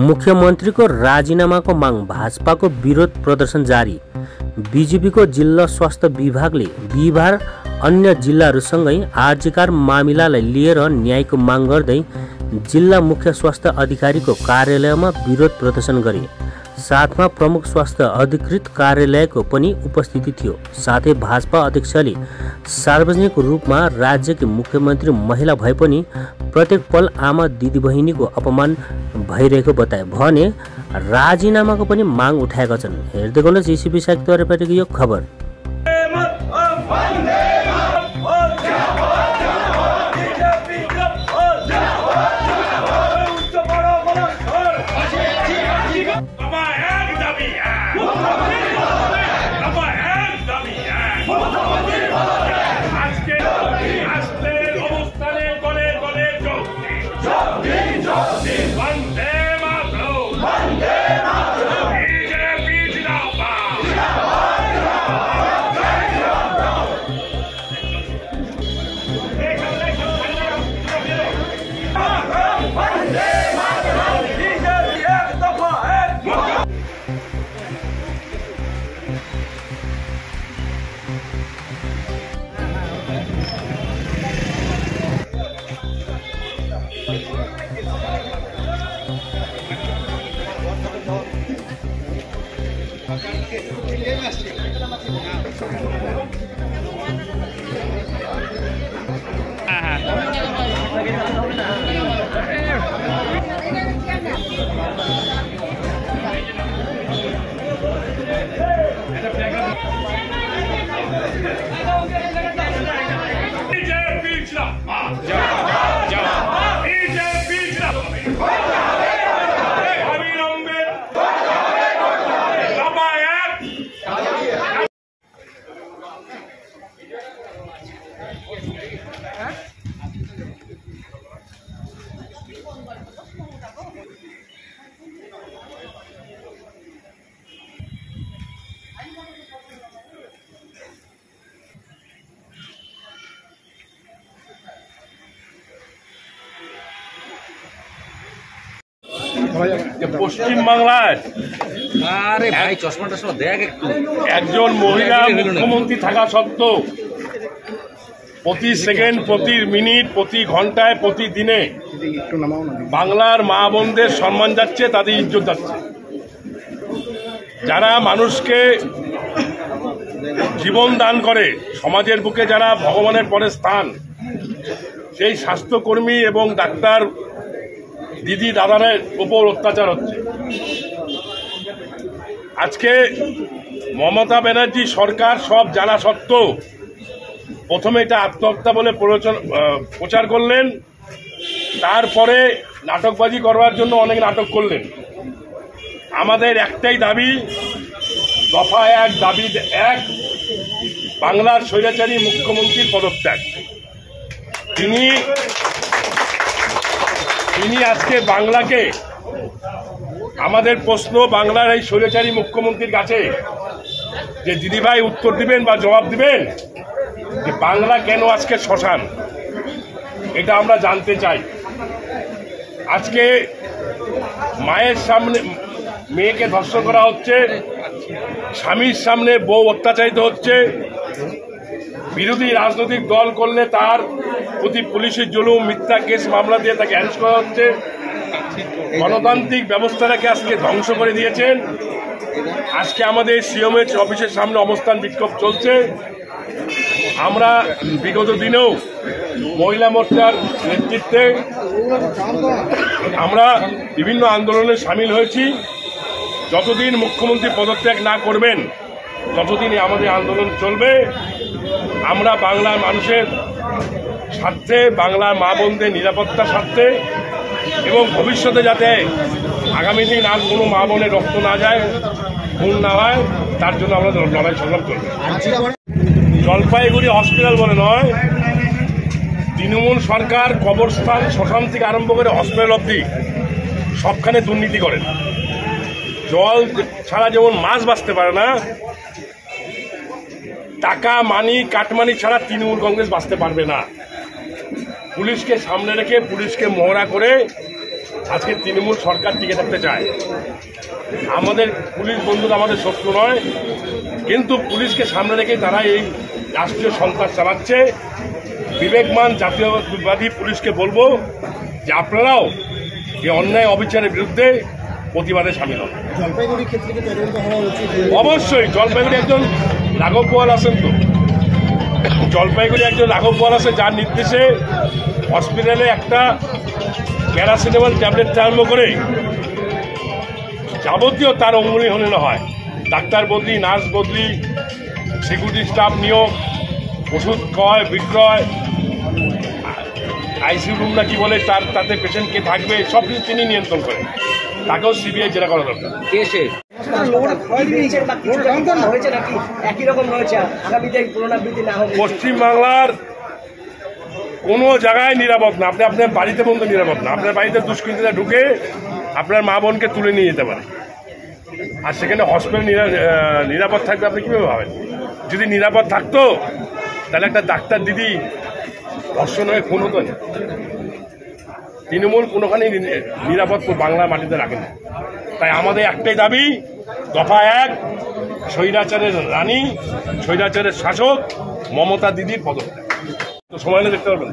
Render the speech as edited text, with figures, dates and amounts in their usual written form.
मुख्यमन्त्रीको राजीनामाको माग भाजपाको विरोध प्रदर्शन जारी। बीजेपीको जिल्ला स्वास्थ्य विभागले बिहिबार अन्य जिल्लाहरूसँगै आर्जिकार मामिलालाई लिएर न्यायको माग गर्दै जिल्ला मुख्य स्वास्थ्य अधिकारीको कार्यालयमा विरोध प्रदर्शन गरे। साथमा प्रमुख स्वास्थ्य अधिकृत कार्यालयको पनि उपस्थिति थियो। साथै भाजपा अध्यक्षले सार्वजनिक रूपमा राज्यकी मुख्यमन्त्री महिला भए पनि प्रत्येक पल आमा दिदीबहिनीको अपमान भइरहेको बताए भने राजीनामाको पनि माग उठाएका छन्। हेर्दै गर्नुहोस् एसीपी साहित्यको यो खबर। পশ্চিম বাংলায় আরে ভাই চশমাটা সব দেখ একটু একজন মহিলা মুখ্যমন্ত্রী থাকা সত্ত্বেও প্রতি সেকেন্ড, প্রতি মিনিট, প্রতি ঘন্টায়, প্রতিদিনে বাংলার মা বোনদের সম্মান যাচ্ছে, তাদের ইজ্জত যাচ্ছে। যারা মানুষকে জীবন দান করে, সমাজের বুকে যারা ভগবানের পরে স্থান, সেই স্বাস্থ্যকর্মী এবং ডাক্তার দিদি দাদাদের উপর অত্যাচার হচ্ছে। আজকে মমতা ব্যানার্জি সরকার সব জানা সত্ত্বেও প্রথমে এটা আত্মহত্যা বলে প্রচার করলেন, তারপরে নাটকবাজি করবার জন্য অনেক নাটক করলেন। আমাদের একটাই দাবি, দফা এক, দাবি এক, বাংলার স্বৈরাচারী মুখ্যমন্ত্রীর পদত্যাগ। তিনি আজকে বাংলাকে, আমাদের প্রশ্ন বাংলার এই স্বৈরাচারী মুখ্যমন্ত্রীর কাছে যে দিদিভাই উত্তর দিবেন বা জবাব দিবেন যে বাংলা কেন আজকে শ্মশান, এটা আমরা জানতে চাই। আজকে মায়ের সামনে মেয়েকে ধর্ষণ করা হচ্ছে, স্বামীর সামনে বউ অত্যাচারিত হচ্ছে, বিরোধী রাজনৈতিক দল করলে তার প্রতি পুলিশের জুলুম, মিথ্যা কেস মামলা দিয়ে তাকে অ্যারেস্ট করা হচ্ছে। গণতান্ত্রিক ব্যবস্থাটাকে আজকে ধ্বংস করে দিয়েছেন। আজকে আমাদের সিএমএইচ অফিসের সামনে অবস্থান বিক্ষোভ চলছে। আমরা বিগত দিনেও মহিলা মোর্চার নেতৃত্বে আমরা বিভিন্ন আন্দোলনে সামিল হয়েছি। যতদিন মুখ্যমন্ত্রী পদত্যাগ না করবেন ততদিনই আমাদের আন্দোলন চলবে। আমরা বাংলার মানুষের স্বার্থে, বাংলার মা বোনদের নিরাপত্তার স্বার্থে এবং ভবিষ্যতে যাতে আগামী দিন আর কোনো মা বোনের রক্ত না যায়, খুন না হয়, তার জন্য আমরা লড়াই সংগ্রাম করব। জলপাইগুড়ি হসপিটাল বলে নয়, তৃণমূল সরকার কবরস্থান, শ্মশান থেকে আরম্ভ করে হসপিটাল অবধি সবখানে দুর্নীতি করেন। জল ছাড়া যেমন মাছ বাঁচতে পারে না, টাকা মানি কাটমানি ছাড়া তৃণমূল কংগ্রেস বাঁচতে পারবে না। পুলিশকে সামনে রেখে, পুলিশকে মহড়া করে আজকে তৃণমূল সরকার টিকে থাকতে চায়। আমাদের পুলিশ বন্ধুরা আমাদের শত্রু নয়, কিন্তু পুলিশকে সামনে রেখে তারা এই রাষ্ট্রীয় সন্ত্রাস চালাচ্ছে। বিবেকমান জাতীয়বাদী পুলিশকে বলবো যে আপনারাও এই অন্যায় অবিচারের বিরুদ্ধে প্রতিবাদে সামিল হন। জলপাইগুড়ি ক্ষেত্রে কি তদন্ত হওয়া উচিত? অবশ্যই জলপাইগুড়ি একজন রাঘব বোয়াল আছেন, তো জলপাইগুড়ি একজন রাঘব বোয়াল আছে যার নির্দেশে হসপিটালে একটা প্যারাসিটামল ট্যাবলেট আরম্ভ করে যাবতীয় তার অঙ্গুলি হলে হয়, ডাক্তার বদলি, নার্স বদলি, সিকিউরিটি স্টাফ নিয়োগ, ওষুধ ক্রয় বিক্রয়, আইসিইউ রুম না কি বলে তাতে পেশেন্ট কে থাকবে সব কিছু তিনি নিয়ন্ত্রণ করেন। তাকেও সিবিআই জেরা করা দরকার। পশ্চিমবাংলার কোনো জায়গায় নিরাপদ না। আপনি আপনার বাড়িতে বন্ধু নিরাপদ না। আপনার বাড়িতে দুষ্কৃতীরা ঢুকে আপনার মা বোনকে তুলে নিয়ে যেতে পারে, আর সেখানে হসপিটাল নিরাপদ থাকবে আপনি কীভাবে ভাবেন? যদি নিরাপদ থাকতো তাহলে একটা ডাক্তার দিদি ধর্ষণ হয়ে খুন হতো না। তৃণমূল কোনোখানেই নিরাপদ বাংলা মাটিতে রাখে না। তাই আমাদের একটাই দাবি, দফা 1, স্বৈরাচারের রানী, স্বৈরাচারের শাসক মমতা দিদির পদত্যাগ। তো সময় দেখতে পারবেন।